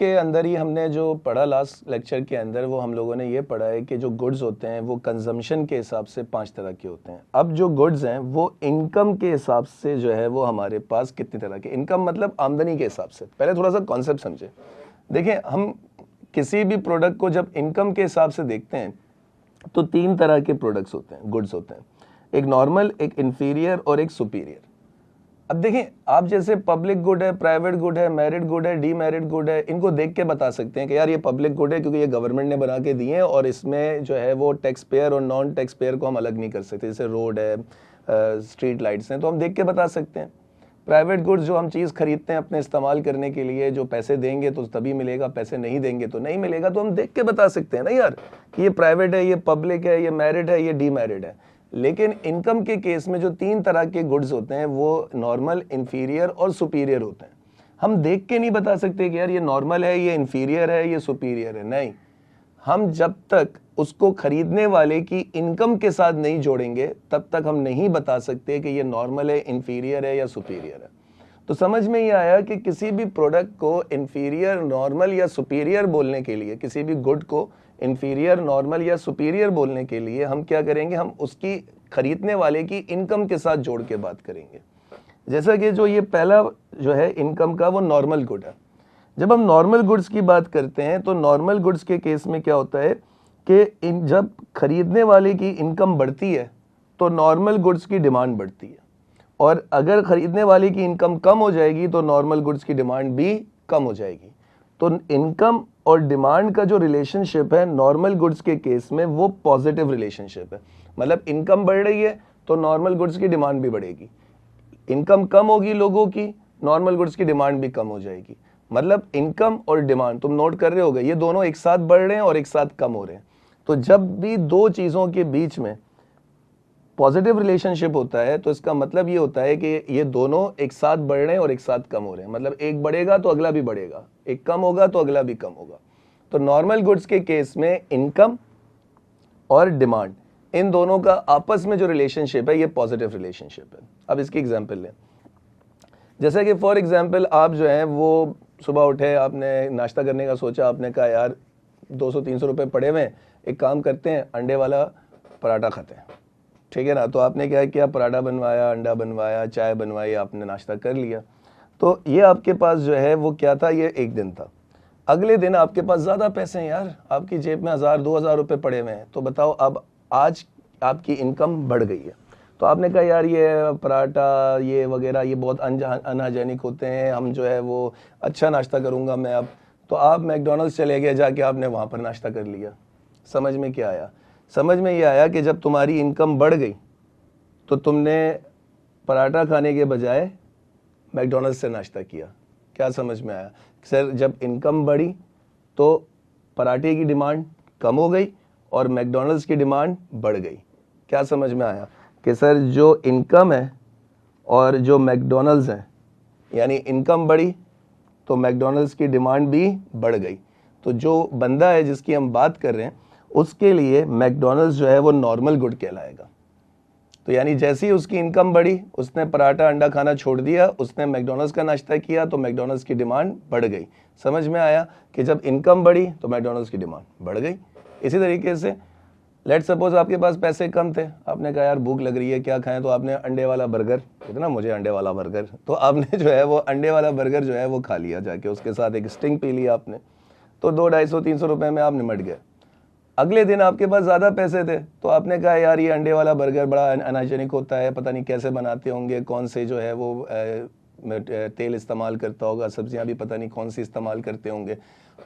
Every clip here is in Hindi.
के अंदर ही हमने जो पढ़ा लास्ट लेक्चर के अंदर, वो हम लोगों ने ये पढ़ा है कि जो गुड्स होते हैं वो कंजम्पशन के हिसाब से 5 तरह के होते हैं। अब जो गुड्स हैं वो इनकम के हिसाब से जो है वो हमारे पास कितनी तरह के, इनकम मतलब आमदनी के हिसाब से। पहले थोड़ा सा कॉन्सेप्ट समझे। देखें, हम किसी भी प्रोडक्ट को जब इनकम के हिसाब से देखते हैं तो 3 तरह के प्रोडक्ट्स होते हैं, गुड्स होते हैं, एक नॉर्मल, एक इन्फीरियर और एक सुपीरियर। अब देखें, आप जैसे पब्लिक गुड है, प्राइवेट गुड है, मेरिट गुड है, डीमेरिट गुड है, इनको देख के बता सकते हैं कि यार ये पब्लिक गुड है क्योंकि ये गवर्नमेंट ने बना के दिए हैं और इसमें जो है वो टैक्स पेयर और नॉन टैक्स पेयर को हम अलग नहीं कर सकते। जैसे रोड है, स्ट्रीट लाइट्स हैं, तो हम देख के बता सकते हैं। प्राइवेट गुड्स जो हम चीज़ खरीदते हैं अपने इस्तेमाल करने के लिए, जो पैसे देंगे तो तभी मिलेगा, पैसे नहीं देंगे तो नहीं मिलेगा, तो हम देख के बता सकते हैं ना यार कि ये प्राइवेट है, ये पब्लिक है, ये मेरिट है, ये डीमेरिट है। लेकिन इनकम के केस में जो 3 तरह के गुड्स होते हैं वो नॉर्मल, इन्फीरियर और सुपीरियर होते हैं। हम देख के नहीं बता सकते कि यार ये नॉर्मल है, ये इन्फीरियर है, ये सुपीरियर है। नहीं, हम जब तक उसको खरीदने वाले की इनकम के साथ नहीं जोड़ेंगे तब तक हम नहीं बता सकते कि ये नॉर्मल है, इन्फीरियर है या सुपीरियर है। तो समझ में ये आया कि किसी भी प्रोडक्ट को इन्फीरियर, नॉर्मल या सुपीरियर बोलने के लिए, किसी भी गुड को इन्फीरियर, नॉर्मल या सुपीरियर बोलने के लिए हम क्या करेंगे, हम उसकी खरीदने वाले की इनकम के साथ जोड़ के बात करेंगे। जैसा कि जो ये पहला जो है इनकम का, वो नॉर्मल गुड है। जब हम नॉर्मल गुड्स की बात करते हैं तो नॉर्मल गुड्स के केस में क्या होता है कि जब खरीदने वाले की इनकम बढ़ती है तो नॉर्मल गुड्स की डिमांड बढ़ती है, और अगर खरीदने वाले की इनकम कम हो जाएगी तो नॉर्मल गुड्स की डिमांड भी कम हो जाएगी। तो इनकम और डिमांड का जो रिलेशनशिप है नॉर्मल गुड्स के केस में वो पॉजिटिव रिलेशनशिप है। मतलब इनकम बढ़ रही है तो नॉर्मल गुड्स की डिमांड भी बढ़ेगी, इनकम कम होगी लोगों की, नॉर्मल गुड्स की डिमांड भी कम हो जाएगी। मतलब इनकम और डिमांड, तुम नोट कर रहे होगे, ये दोनों एक साथ बढ़ रहे हैं और एक साथ कम हो रहे हैं। तो जब भी दो चीजों के बीच में पॉजिटिव रिलेशनशिप होता है तो इसका मतलब ये होता है कि ये दोनों एक साथ बढ़ रहे हैं और एक साथ कम हो रहे हैं। मतलब एक बढ़ेगा तो अगला भी बढ़ेगा, एक कम होगा तो अगला भी कम होगा। तो नॉर्मल गुड्स के केस में इनकम और डिमांड, इन दोनों का आपस में जो रिलेशनशिप है ये पॉजिटिव रिलेशनशिप है। अब इसकी एग्जांपल लें, जैसे कि फॉर एग्जांपल आप जो है वो सुबह उठे, आपने नाश्ता करने का सोचा, आपने कहा यार 200-300 रुपये पड़े हुए हैं, एक काम करते हैं अंडे वाला पराठा खाते हैं, ठीक है ना। तो आपने क्या किया, पराठा बनवाया, अंडा बनवाया, चाय बनवाई, आपने नाश्ता कर लिया। तो ये आपके पास जो है वो क्या था, ये एक दिन था। अगले दिन आपके पास ज़्यादा पैसे हैं यार, आपकी जेब में 1000-2000 रुपये पड़े हुए हैं। तो बताओ, अब आज आपकी इनकम बढ़ गई है। तो आपने कहा यार ये पराठा ये वगैरह ये बहुत अनहाइजेनिक होते हैं, हम जो है वो अच्छा नाश्ता करूँगा मैं अब। तो आप मैकडॉनल्ड्स चले गए, जाके आपने वहाँ पर नाश्ता कर लिया। समझ में क्या आया? समझ में ये आया कि जब तुम्हारी इनकम बढ़ गई तो तुमने पराठा खाने के बजाय मैकडॉनल्ड्स से नाश्ता किया। क्या समझ में आया? सर, जब इनकम बढ़ी तो पराठे की डिमांड कम हो गई और मैकडॉनल्ड्स की डिमांड बढ़ गई। क्या समझ में आया कि सर जो इनकम है और जो मैकडॉनल्ड्स हैं, यानी इनकम बढ़ी तो मैकडॉनल्ड्स की डिमांड भी बढ़ गई। तो जो बंदा है जिसकी हम बात कर रहे हैं उसके लिए मैकडॉनल्ड्स जो है वो नॉर्मल गुड कहलाएगा। तो यानी जैसे ही उसकी इनकम बढ़ी, उसने पराठा अंडा खाना छोड़ दिया, उसने मैकडॉनल्ड्स का नाश्ता किया तो मैकडॉनल्ड्स की डिमांड बढ़ गई। समझ में आया कि जब इनकम बढ़ी तो मैकडॉनल्ड्स की डिमांड बढ़ गई। इसी तरीके से लेट सपोज आपके पास पैसे कम थे, आपने कहा यार भूख लग रही है, क्या खाएं, तो आपने अंडे वाला बर्गर, इतना मुझे अंडे वाला बर्गर, तो आपने जो है वो अंडे वाला बर्गर जो है वो खा लिया जाके, उसके साथ एक स्टिंग पी लिया आपने। तो 200-250-300 रुपये में आप निमट गए। अगले दिन आपके पास ज़्यादा पैसे थे तो आपने कहा यार ये अंडे वाला बर्गर बड़ा अनहाइजेनिक होता है, पता नहीं कैसे बनाते होंगे, कौन से जो है वो तेल इस्तेमाल करता होगा, सब्जियां भी पता नहीं कौन सी इस्तेमाल करते होंगे।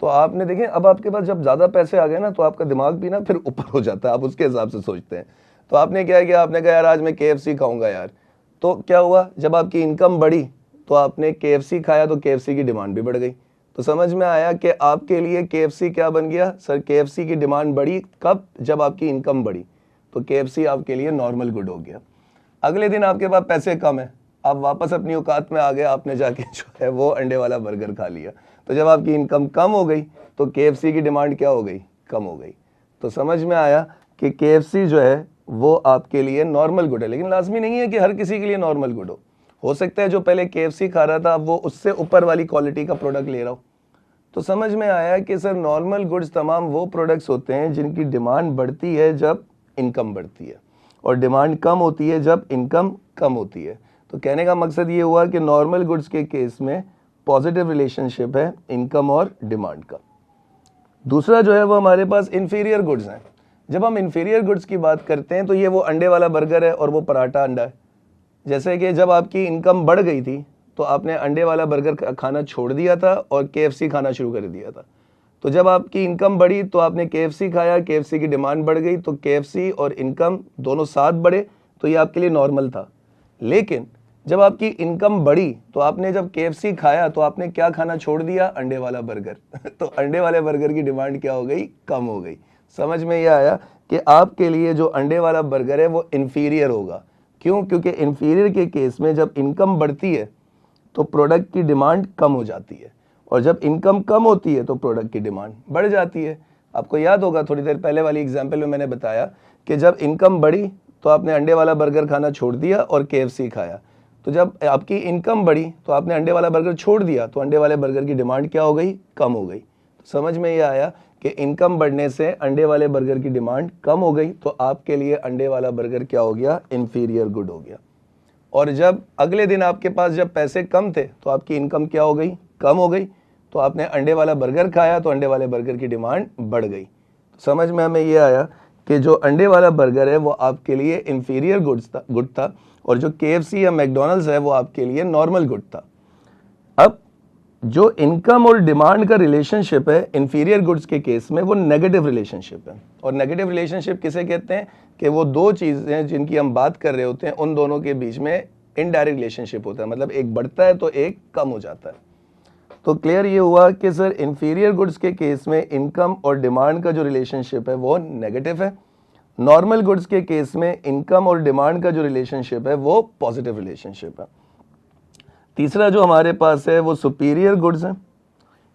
तो आपने देखें, अब आपके पास जब ज़्यादा पैसे आ गए ना तो आपका दिमाग भी ना फिर ऊपर हो जाता है, आप उसके हिसाब से सोचते हैं। तो आपने क्या किया, आपने कहा यार आज मैं KFC खाऊंगा यार। तो क्या हुआ, जब आपकी इनकम बढ़ी तो आपने KFC खाया तो KFC की डिमांड भी बढ़ गई। तो समझ में आया कि आपके लिए KFC क्या बन गया, सर KFC की डिमांड बढ़ी कब, जब आपकी इनकम बढ़ी। तो KFC आपके लिए नॉर्मल गुड हो गया। अगले दिन आपके पास पैसे कम है, आप वापस अपनी औकात में आ गए, आपने जाके जो है वो अंडे वाला बर्गर खा लिया। तो जब आपकी इनकम कम हो गई तो KFC की डिमांड क्या हो गई, कम हो गई। तो समझ में आया कि KFC जो है वो आपके लिए नॉर्मल गुड है। लेकिन लाजमी नहीं है कि हर किसी के लिए नॉर्मल गुड हो सकता है जो पहले KFC खा रहा था अब वो उससे ऊपर वाली क्वालिटी का प्रोडक्ट ले रहा हो। तो समझ में आया कि सर नॉर्मल गुड्स तमाम वो प्रोडक्ट्स होते हैं जिनकी डिमांड बढ़ती है जब इनकम बढ़ती है, और डिमांड कम होती है जब इनकम कम होती है। तो कहने का मकसद ये हुआ कि नॉर्मल गुड्स के केस में पॉजिटिव रिलेशनशिप है इनकम और डिमांड का। दूसरा जो है वो हमारे पास इंफीरियर गुड्स हैं। जब हम इंफीरियर गुड्स की बात करते हैं तो ये वो अंडे वाला बर्गर है और वो पराठा अंडा है। जैसे कि जब आपकी इनकम बढ़ गई थी तो आपने अंडे वाला बर्गर खाना छोड़ दिया था और KFC खाना शुरू कर दिया था। तो जब आपकी इनकम बढ़ी तो आपने KFC खाया, KFC की डिमांड बढ़ गई तो KFC और इनकम दोनों साथ बढ़े, तो ये आपके लिए नॉर्मल था। लेकिन जब आपकी इनकम बढ़ी तो आपने जब KFC खाया तो आपने क्या खाना छोड़ दिया? अंडे वाला बर्गर। तो अंडे वाले बर्गर की डिमांड क्या हो गई? कम हो गई। समझ में ये आया कि आपके लिए जो अंडे वाला बर्गर है वो इंफीरियर होगा। क्यों? क्योंकि इंफीरियर के केस में जब इनकम बढ़ती है तो प्रोडक्ट की डिमांड कम हो जाती है, और जब इनकम कम होती है तो प्रोडक्ट की डिमांड बढ़ जाती है। आपको याद होगा थोड़ी देर पहले वाली एग्जाम्पल में मैंने बताया कि जब इनकम बढ़ी तो आपने अंडे वाला बर्गर खाना छोड़ दिया और KFC खाया। तो जब आपकी इनकम बढ़ी तो आपने अंडे वाला बर्गर छोड़ दिया, तो अंडे वाले बर्गर की डिमांड क्या हो गई? कम हो गई। तो समझ में ये आया कि इनकम बढ़ने से अंडे वाले बर्गर की डिमांड कम हो गई, तो आपके लिए अंडे वाला बर्गर क्या हो गया? इंफीरियर गुड हो गया। और जब अगले दिन आपके पास जब पैसे कम थे तो आपकी इनकम क्या हो गई? कम हो गई। तो आपने अंडे वाला बर्गर खाया तो अंडे वाले बर्गर की डिमांड बढ़ गई। तो समझ में हमें ये आया कि जो अंडे वाला बर्गर है वो आपके लिए इंफीरियर गुड था, और जो KFC या मैकडॉनल्ड्स है वो आपके लिए नॉर्मल गुड था। अब जो इनकम और डिमांड का रिलेशनशिप है इंफीरियर गुड्स के केस में वो नेगेटिव रिलेशनशिप है। और नेगेटिव रिलेशनशिप किसे कहते हैं? कि वो दो चीज़ें जिनकी हम बात कर रहे होते हैं उन दोनों के बीच में इनडायरेक्ट रिलेशनशिप होता है, मतलब एक बढ़ता है तो एक कम हो जाता है। तो क्लियर ये हुआ कि सर इंफीरियर गुड्स के केस में इनकम और डिमांड का जो रिलेशनशिप है वो नेगेटिव है। नॉर्मल गुड्स के केस में इनकम और डिमांड का जो रिलेशनशिप है वो पॉजिटिव रिलेशनशिप है। तीसरा जो हमारे पास है वो सुपीरियर गुड्स है।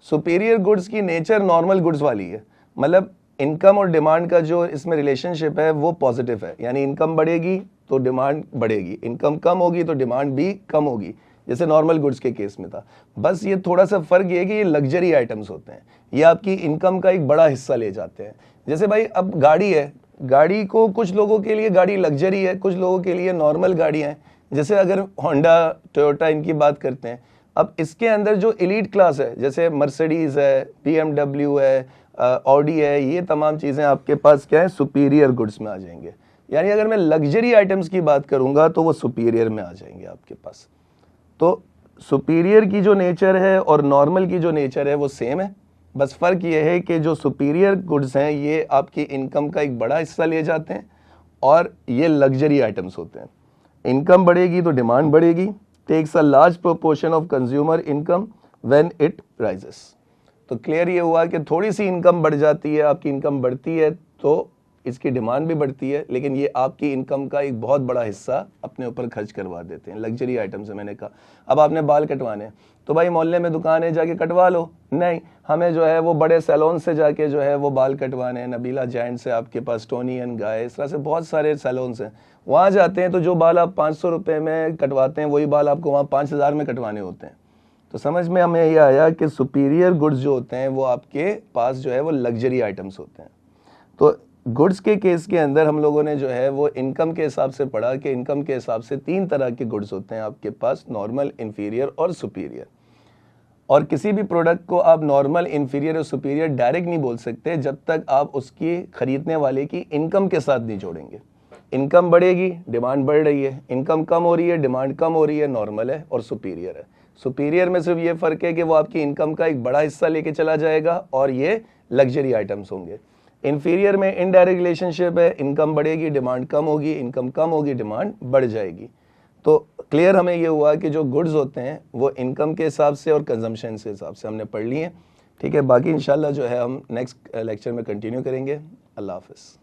सुपीरियर गुड्स की नेचर नॉर्मल गुड्स वाली है, मतलब इनकम और डिमांड का जो इसमें रिलेशनशिप है वो पॉजिटिव है, यानी इनकम बढ़ेगी तो डिमांड बढ़ेगी, इनकम कम होगी तो डिमांड भी कम होगी, जैसे नॉर्मल गुड्स के केस में था। बस ये थोड़ा सा फर्क ये है कि ये लग्जरी आइटम्स होते हैं, ये आपकी इनकम का एक बड़ा हिस्सा ले जाते हैं। जैसे भाई अब गाड़ी है, गाड़ी को कुछ लोगों के लिए गाड़ी लग्जरी है, कुछ लोगों के लिए नॉर्मल गाड़ियाँ हैं। जैसे अगर होंडा, टोयोटा इनकी बात करते हैं, अब इसके अंदर जो एलीट क्लास है जैसे मर्सिडीज़ है, BMW है, ऑडी है, ये तमाम चीज़ें आपके पास क्या है? सुपीरियर गुड्स में आ जाएंगे। यानी अगर मैं लग्जरी आइटम्स की बात करूंगा तो वो सुपीरियर में आ जाएंगे आपके पास। तो सुपीरियर की जो नेचर है और नॉर्मल की जो नेचर है वो सेम है, बस फ़र्क ये है कि जो सुपीरियर गुड्स हैं ये आपकी इनकम का एक बड़ा हिस्सा ले जाते हैं और ये लग्जरी आइटम्स होते हैं। इनकम बढ़ेगी तो डिमांड बढ़ेगी, takes a large proportion of consumer income when it rises. तो क्लियर ये हुआ कि थोड़ी सी इनकम बढ़ जाती है, आपकी इनकम बढ़ती है तो इसकी डिमांड भी बढ़ती है, लेकिन ये आपकी इनकम का एक बहुत बड़ा हिस्सा अपने ऊपर खर्च करवा देते हैं। लग्जरी आइटम से मैंने कहा, अब आपने बाल कटवाने हैं तो भाई मोहल्ले में दुकान है, जाके कटवा लो। नहीं, हमें जो है वो बड़े सैलून से जाके जो है वो बाल कटवाने हैं। नबीला जैंट से आपके पास टोनी एंड गाय, इस तरह से बहुत सारे सैलून्स हैं। वहाँ जाते हैं तो जो बाल आप 500 रुपये में कटवाते हैं वही बाल आपको वहाँ 5000 में कटवाने होते हैं। तो समझ में हमें ये आया कि सुपीरियर गुड्स जो होते हैं वो आपके पास जो है वो लग्जरी आइटम्स होते हैं। तो गुड्स के केस के अंदर हम लोगों ने जो है वो इनकम के हिसाब से पढ़ा कि इनकम के हिसाब से 3 तरह के गुड्स होते हैं आपके पास, नॉर्मल, इंफीरियर और सुपीरियर। और किसी भी प्रोडक्ट को आप नॉर्मल, इंफीरियर और सुपीरियर डायरेक्ट नहीं बोल सकते जब तक आप उसकी खरीदने वाले की इनकम के साथ नहीं जोड़ेंगे। इनकम बढ़ेगी, डिमांड बढ़ रही है, इनकम कम हो रही है, डिमांड कम हो रही है, नॉर्मल है और सुपीरियर है। सुपीरियर में सिर्फ ये फ़र्क है कि वो आपकी इनकम का एक बड़ा हिस्सा लेके चला जाएगा और ये लग्जरी आइटम्स होंगे। इंफीरियर में इनडायरेक्ट रिलेशनशिप है, इनकम बढ़ेगी, डिमांड कम होगी, इनकम कम होगी, डिमांड बढ़ जाएगी। तो क्लियर हमें ये हुआ कि जो गुड्स होते हैं वो इनकम के हिसाब से और कंजम्पशन के हिसाब से हमने पढ़ लिए। ठीक है, बाकी इंशाल्लाह जो है हम नेक्स्ट लेक्चर में कंटिन्यू करेंगे। अल्लाह हाफ़िज़।